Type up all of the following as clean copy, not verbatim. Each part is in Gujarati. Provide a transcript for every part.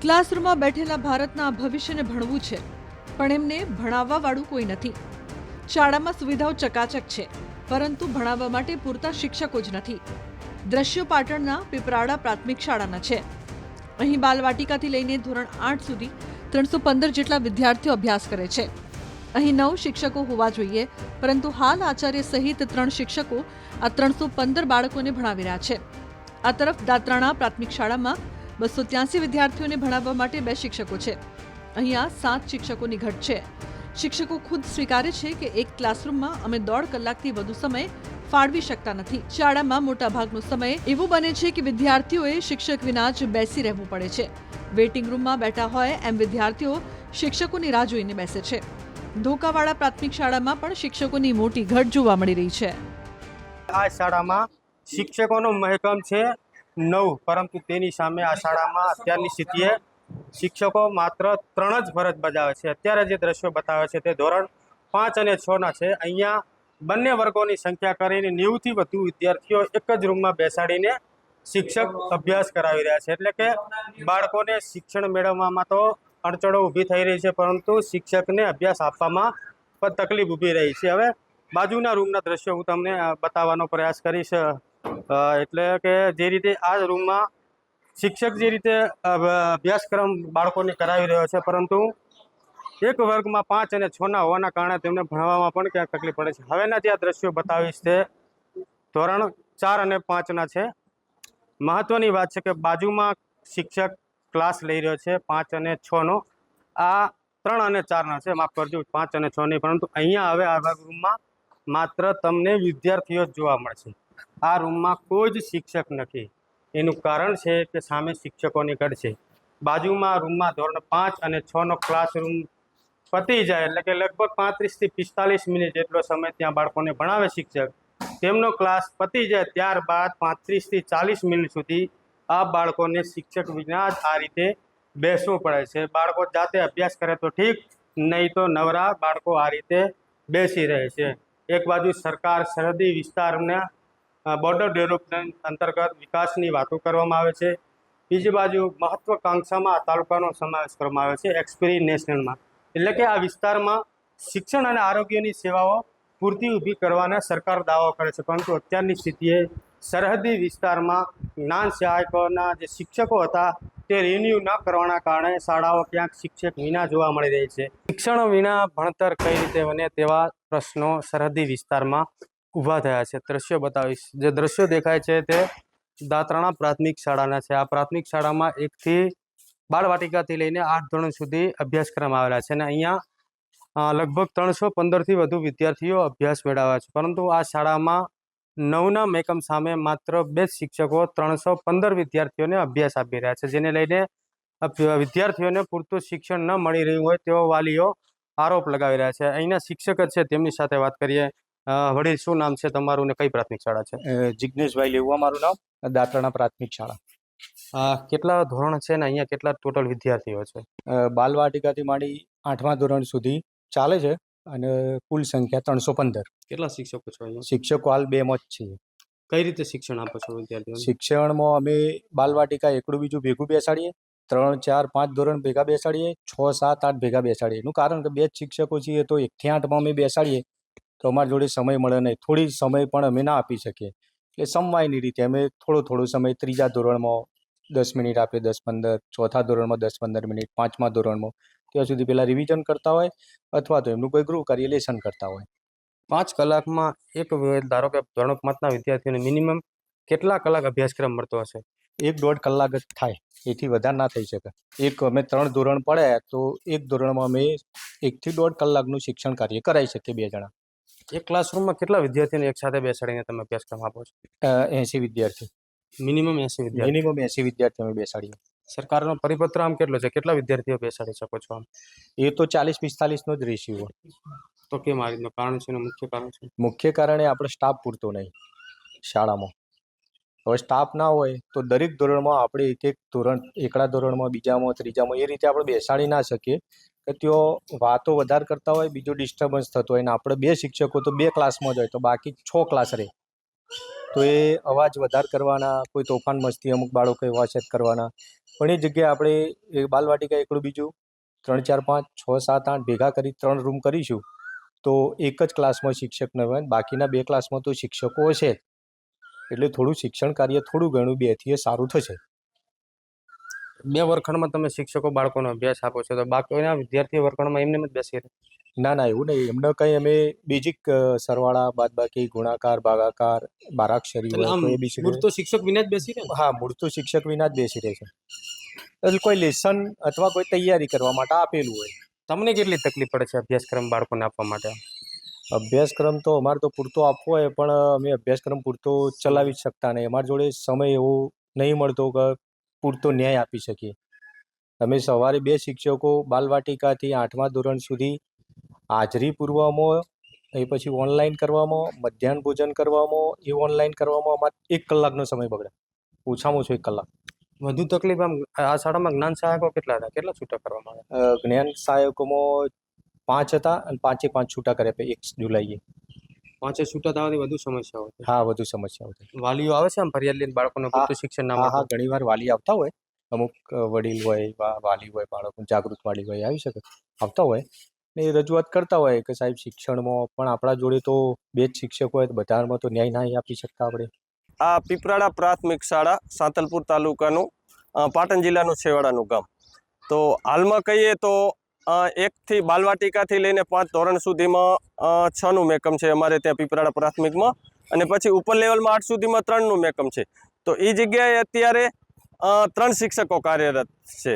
ક્લાસરૂમમાં બેઠેલા ભારતના ભવિષ્યને ભણવું છે, પણ એમને ભણાવવાવાળું કોઈ નથી. શાળામાં સુવિધાઓ ચકાચક છે, પરંતુ ભણાવવા માટે પૂરતા શિક્ષકો જ નથી. દ્રશ્યો પાટણના પીપરાડા પ્રાથમિક શાળાના છે. અહીં બાલવાટિકાથી લઈને ધોરણ 8 સુધી 315 જેટલા વિદ્યાર્થીઓ અભ્યાસ કરે છે. અહીં 9 શિક્ષકો હોવા જોઈએ, પરંતુ હાલ આચાર્ય સહિત 3 શિક્ષકો આ 315 બાળકોને ભણાવી રહ્યા છે. આ તરફ દાત્રાણા પ્રાથમિક શાળામાં 283 વિદ્યાર્થીઓને ભણાવવા માટે 2 શિક્ષકો છે. અહીંયા 7 શિક્ષકોની ઘટ છે. શિક્ષકો ખુદ સ્વીકારે છે કે એક ક્લાસરૂમમાં અમે 1.5 કલાકથી વધુ સમય ફાળવી શકતા નથી. શાળામાં મોટાભાગનો સમય એવું બને છે કે વિદ્યાર્થીઓએ શિક્ષક વિના જ બેસી રહેવું પડે છે. વેઇટિંગ રૂમમાં બેઠા હોય એમ વિદ્યાર્થીઓ શિક્ષકોની રાહ જોઈને બેસે છે. ધોકાવાળા પ્રાથમિક શાળામાં પણ શિક્ષકોની મોટી ઘટ જોવા મળી રહી છે. આ શાળામાં શિક્ષકોનો મહેકમ છે 9, પરંતુ તેની સામે આ શાળામાં અત્યારની સ્થિતિએ શિક્ષકો માત્ર 3 જ ફરજ બજાવે છે. અત્યારે જે દ્રશ્યો બતાવે છે તે ધોરણ 5 અને 6ના છે. અહીંયા બંને વર્ગોની સંખ્યા કરીને 90થી વધુ વિદ્યાર્થીઓ એક જ રૂમમાં બેસાડીને શિક્ષક અભ્યાસ કરાવી રહ્યા છે. એટલે કે બાળકોને શિક્ષણ મેળવવામાં તો અડચણો ઊભી થઈ રહી છે, પરંતુ શિક્ષકને અભ્યાસ આપવામાં પણ તકલીફ ઊભી રહી છે. હવે બાજુના રૂમના દ્રશ્યો હું તમને બતાવવાનો પ્રયાસ કરીશ. એટલે કે જે રીતે આ રૂમમાં શિક્ષક જે રીતે અભ્યાસક્રમ બાળકોને કરાવી રહ્યો છે, પરંતુ એક વર્ગમાં 5 અને 6ના હોવાના કારણે તેમને ભણવામાં પણ ક્યાંક તકલીફ પડે છે. હવેના જે આ દ્રશ્યો બતાવીશ તે ધોરણ 4 અને 5ના છે. મહત્વની વાત છે કે બાજુમાં શિક્ષક ક્લાસ લઈ રહ્યો છે 5 અને 6નો. આ 3 અને 4ના છે, માફ કરજો, 5 અને 6 નહીં. પરંતુ અહીંયા હવે આ રૂમમાં માત્ર તમને વિદ્યાર્થીઓ જ જોવા મળશે. આ રૂમમાં કોઈ જ શિક્ષક નથી. એનું કારણ છે કે સામે શિક્ષકોની ઘટ છે. બાજુમાં રૂમમાં ધોરણ 5 અને 6નો ક્લાસરૂમ પતી જાય એટલે કે લગભગ 35થી 45 મિનિટ જેટલો સમય ત્યાં બાળકોને ભણાવે શિક્ષક. તેમનો ક્લાસ પતી જાય ત્યારબાદ 35થી 40 મિનિટ સુધી આ બાળકોને શિક્ષક વિના જ આ રીતે બેસવું પડે છે. બાળકો જાતે અભ્યાસ કરે તો ઠીક, નહીં તો નવરા બાળકો આ રીતે બેસી રહે છે. એક બાજુ સરકાર સરહદી વિસ્તારના બોર્ડર ડેવલપમેન્ટ અંતર્ગત વિકાસની વાતો કરવામાં આવે છે, બીજી બાજુ મહત્વાકાંક્ષામાં આ તાલુકાનો સમાવેશ કરવામાં આવે છે એક્સપિરી નેશનલમાં. એટલે કે આ વિસ્તારમાં શિક્ષણ અને આરોગ્યની સેવાઓ પૂરતી ઊભી કરવાના સરકાર દાવો કરે છે, પરંતુ અત્યારની સ્થિતિએ સરહદી વિસ્તારમાં જ્ઞાન સહાયકોના જે શિક્ષકો હતા તે રિન્યૂ ન કરવાના કારણે શાળાઓ ક્યાંક શિક્ષક વિના જોવા મળી રહી છે. શિક્ષણ વિના ભણતર કઈ રીતે બને તેવા પ્રશ્નો સરહદી વિસ્તારમાં ઊભા થયા છે. દ્રશ્યો બતાવીશ. જે દ્રશ્યો દેખાય છે તે દાત્રાણા પ્રાથમિક શાળાના છે. આ પ્રાથમિક શાળામાં 1થી બાળવાટિકાથી લઈને 8 ધોરણ સુધી અભ્યાસક્રમ આવેલા છે અને અહીંયા લગભગ 315થી વધુ વિદ્યાર્થીઓ અભ્યાસ મેળવ્યા છે. પરંતુ આ શાળામાં 9ના મહેકમ સામે માત્ર 2 શિક્ષકો 315 વિદ્યાર્થીઓને અભ્યાસ આપી રહ્યા છે, જેને લઈને વિદ્યાર્થીઓને પૂરતું શિક્ષણ ન મળી રહ્યું હોય તેવો વાલીઓ આરોપ લગાવી રહ્યા છે. અહીંના શિક્ષક જ છે, તેમની સાથે વાત કરીએ. વડીલ, શું નામ છે તમારું ને કઈ પ્રાથમિક શાળા છે? જિજ્ઞેશભાઈ લેવું મારું નામ, દાત્રાણા પ્રાથમિક શાળા. કેટલા ધોરણ છે ને અહીંયા કેટલા ટોટલ વિદ્યાર્થીઓ છે? બાલવાટિકાથી માંડી 8મા ધોરણ સુધી ચાલે છે અને કુલ સંખ્યા 315. કેટલા શિક્ષકો છો અહીંયા? શિક્ષકો હાલ 2માં જ છીએ. કઈ રીતે શિક્ષણ આપો છો વિદ્યાર્થીઓને? શિક્ષણમાં અમે બાલવાટિકા એકડું બીજું ભેગું બેસાડીએ, 3, 4, 5 ધોરણ ભેગા બેસાડીએ, 6, 7, 8 ભેગા બેસાડીએ. એનું કારણ કે 2 જ શિક્ષકો છીએ તો 1થી 8માં અમે બેસાડીએ તો અમારી જોડે સમય મળે નહીં. થોડી સમય પણ અમે ના આપી શકીએ. એટલે સમવાયની રીતે અમે થોડો સમય 3જા ધોરણમાં 10 મિનિટ આપીએ, 10-15, 4થા ધોરણમાં 10-15 મિનિટ, 5મા ધોરણમાં ત્યાં સુધી પહેલાં રિવિઝન કરતા હોય અથવા તો એમનું કોઈ ગૃહ કાર્ય લેસન કરતા હોય. 5 કલાકમાં એક ધારો કે ધોરણ 5ના વિદ્યાર્થીઓને મિનિમમ કેટલા કલાક અભ્યાસક્રમ મળતો હશે? 1-1.5 કલાક જ થાય, એથી વધારે ના થઈ શકે. અમે 3 ધોરણ પડ્યા તો એક ધોરણમાં અમે 1થી 1.5 કલાકનું શિક્ષણ કાર્ય કરાવી શકીએ 2 જણા. એક ક્લાસરૂમમાં કેટલા વિદ્યાર્થીઓને એક સાથે બેસાડીને તમે અભ્યાસક્રમ આપો છો? 80 વિદ્યાર્થી. મિનિમમ 80 વિદ્યાર્થી. મિનિમમ 80 વિદ્યાર્થી અમે બેસાડીએ. સરકારનો પરિપત્ર આમ કેટલો છે? કેટલા વિદ્યાર્થીઓ બેસાડી શકો છો આમ? એ તો 40-45નો જ રેશિયો હોય. તો કેમ આ રીતનું કારણ છે? મુખ્ય કારણ છે? મુખ્ય કારણ એ આપણે સ્ટાફ પૂરતો નહીં શાળામાં. હવે સ્ટાફ ના હોય તો દરેક ધોરણમાં આપણે એક ધોરણ, એકડા ધોરણમાં, બીજામાં, ત્રીજામાં એ રીતે આપણે બેસાડી ના શકીએ કે તેઓ વાતો વધારે કરતા હોય, બીજો ડિસ્ટર્બન્સ થતો હોય ને આપણે 2 શિક્ષકો તો 2 ક્લાસમાં જ હોય તો બાકી 6 ક્લાસ રહે. તો એ અવાજ વધારે કરવાના, કોઈ તોફાન મસ્તી અમુક બાળકો એવા છે કરવાના. પણ એ જગ્યાએ આપણે એ બાલવાટિકા એકડું બીજું 3, 4, 5, 6, 7, 8 ભેગા કરી 3 રૂમ કરીશું તો એક જ ક્લાસમાં શિક્ષક ન હોય, બાકીના 2 ક્લાસમાં તો શિક્ષકો હશે. એટલે થોડું શિક્ષણ કાર્ય થોડું ઘણું 2થી એ સારું થશે. 2 વર્ગખંડમાં તમે શિક્ષકો બાળકોનો અભ્યાસ આપો છો તો બાકીના વિદ્યાર્થીઓ વર્ગખંડમાં એમને જ બેસી રહે? ના ના, એવું નહીં. એમને કંઈ અમે બેઝિક સરવાળા, બાદબાકી, ગુણાકાર, ભાગાકાર, બારાક્ષરી એટલે હોય આમ તો ABCD મૂળ તો શિક્ષક વિના જ બેસી રહે ને? હા, મૂળ તો શિક્ષક વિના જ બેસી રહે છે. એટલે કોઈ લેસન અથવા કોઈ તૈયારી કરવા માટે આપેલું હોય. તમને કેટલી તકલીફ પડે છે અભ્યાસક્રમ બાળકોને આપવા માટે? અભ્યાસક્રમ તો અમારે તો પૂરતો આપવો હોય, પણ અમે અભ્યાસક્રમ પૂરતો ચલાવી જ શકતા નહીં. અમારી જોડે સમય એવો નહીં મળતો કે પૂરતો ન્યાય આપી શકીએ. અમે સવારે 2 શિક્ષકો બાલવાટિકાથી 8મા ધોરણ સુધી હાજરી પૂરવામાં, એ પછી ઓનલાઈન કરવામાં, મધ્યાહન ભોજન કરવામાં, એ ઓનલાઈન કરવામાં અમારે 1 કલાકનો સમય બગડે. ઓછામાં ઓછો 1 કલાક. વધુ તકલીફ આમ આ શાળામાં જ્ઞાન સહાયકો કેટલા હતા? કેટલા છૂટા કરવામાં આવ્યા? જ્ઞાન સહાયકોમાં 5 હતા અને 5એ 5 છૂટા કર્યા 1 જુલાઈએ. 5 છૂટા થવાથી વધુ સમસ્યાઓ છે. હા, વધુ સમસ્યાઓ થઈ. વાલીઓ આવે છે આમ ફરિયાદ લઈને બાળકોને પૂરતું શિક્ષણ ના હા મળતું? હા, ઘણીવાર વાલી આવતા હોય. અમુક વડીલ હોય, વાલી હોય, બાળકો જાગૃત વાલી હોય, આવી શકે, આવતા હોય ને એ રજૂઆત કરતા હોય કે સાહેબ શિક્ષણમાં પણ આપણા જોડે તો 2 જ શિક્ષકો હોય તો બધામાં તો ન્યાય ના આપી શકતા આપણે. આ પીપરાડા પ્રાથમિક શાળા સાંતલપુર તાલુકાનું પાટણ જિલ્લાનું છેવાડાનું ગામ. તો હાલમાં કહીએ તો 1થી બાલવાટિકાથી લઈને 5 ધોરણ સુધીમાં 6નું મેકમ છે અમારે ત્યાં પીપરાડા પ્રાથમિકમાં, અને પછી ઉપર લેવલમાં 8 સુધીમાં 3નું મેકમ છે. તો એ જગ્યાએ અત્યારે 3 શિક્ષકો કાર્યરત છે.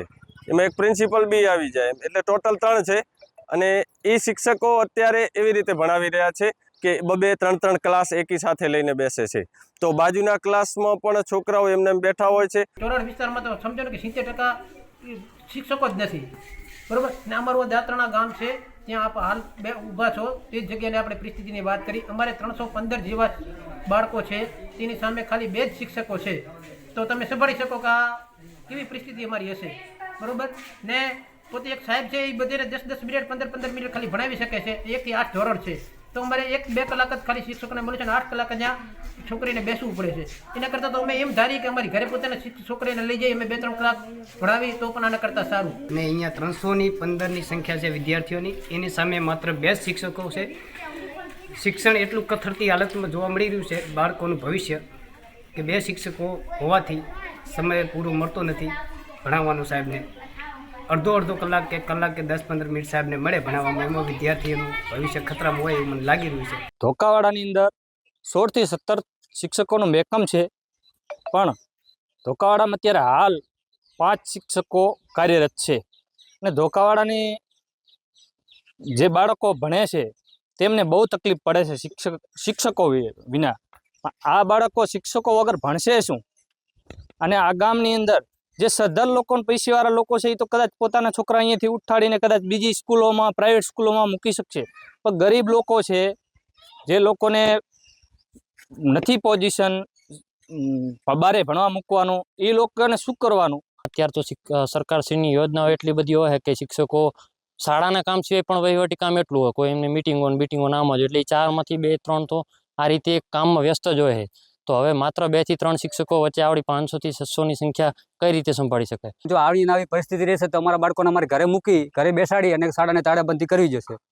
એમાં એક પ્રિન્સિપલ બી આવી જાય, એટલે ટોટલ 3 છે. અને એ શિક્ષકો અત્યારે એવી રીતે ભણાવી રહ્યા છે કે 2-3 ક્લાસ એકી સાથે લઈને બેસે છે. તો બાજુના ક્લાસમાં પણ છોકરાઓ એમને બેઠા હોય છે. ચોરાડ વિસ્તારમાં તો સમજો ને કે 70% શિક્ષકો જ નથી, બરોબર ને. અમારું દાત્રણા ગામ છે, ત્યાં આપ હાલ બે ઊભા છો તે જ જગ્યાએ આપણે પરિસ્થિતિની વાત કરી. અમારે 315 જેવા બાળકો છે, તેની સામે ખાલી 2 જ શિક્ષકો છે. તો તમે સંભાળી શકો કે આ કેવી પરિસ્થિતિ અમારી હશે, બરોબર ને. પોતે એક સાહેબ છે, એ બધે 10-10 મિનિટ 15-15 મિનિટ ખાલી ભણાવી શકે છે. 1 થી 8 ધોરણ છે, તો અમારે 1-2 કલાક જ ખાલી શિક્ષકોને મળે છે અને 8 કલાક ત્યાં છોકરીને બેસવું પડે છે. એના કરતાં તો અમે એમ ધારીએ કે અમારી ઘરે પોતાના છોકરીને લઈ જઈએ, અમે 2-3 કલાક ભણાવી તો પણ આના કરતાં સારું. અને અહીંયા 315ની સંખ્યા છે વિદ્યાર્થીઓની, એની સામે માત્ર 2 શિક્ષકો છે. શિક્ષણ એટલું કથળતી હાલતમાં જોવા મળી રહ્યું છે બાળકોનું ભવિષ્ય, કે 2 શિક્ષકો હોવાથી સમય પૂરો મળતો નથી ભણાવવાનું. સાહેબને અડધો કલાક કે 1 કલાક કે 10-15 મિનિટ સાહેબને મળે ભણાવવામાં, એમાં વિદ્યાર્થીઓનું ભવિષ્ય ખતરામાં હોય એવું મને લાગી રહ્યું છે. ધોકાવાડાની અંદર 16 થી 17 શિક્ષકોનું મેકમ છે, પણ ધોકાવાડામાં અત્યારે હાલ 5 શિક્ષકો કાર્યરત છે. અને ધોકાવાડાની જે બાળકો ભણે છે તેમને બહુ તકલીફ પડે છે શિક્ષકો વિના. આ બાળકો શિક્ષકો વગર ભણશે શું? અને આ ગામની અંદર જે સદ્ધર લોકો પૈસાવાળા લોકો છે એ તો કદાચ પોતાના છોકરા અહીંયાથી ઉઠાડીને કદાચ બીજી સ્કૂલોમાં, પ્રાઇવેટ સ્કૂલોમાં મૂકી શકશે, પણ ગરીબ લોકો છે, જે લોકોને નથી પોઝિશન બારે ભણવા મૂકવાનું, એ લોકોને શું કરવાનું? અત્યારે તો સરકારશ્રીની યોજનાઓ એટલી બધી હોય કે શિક્ષકો શાળાના કામ સિવાય પણ વહીવટી કામ એટલું હોય, કોઈ એમને મિટિંગો નામ જ, એટલે 4માંથી 2-3 તો આ રીતે એક કામમાં વ્યસ્ત જ હોય. તો હવે માત્ર 2 થી 3 શિક્ષકો વચ્ચે આવડી 500 થી 600ની સંખ્યા કઈ રીતે સંભાળી શકાય? જો આવી પરિસ્થિતિ રહેશે તો અમારા બાળકોને અમારે ઘરે મૂકી, ઘરે બેસાડી અને શાળાને તાળાબંધી કરવી જશે.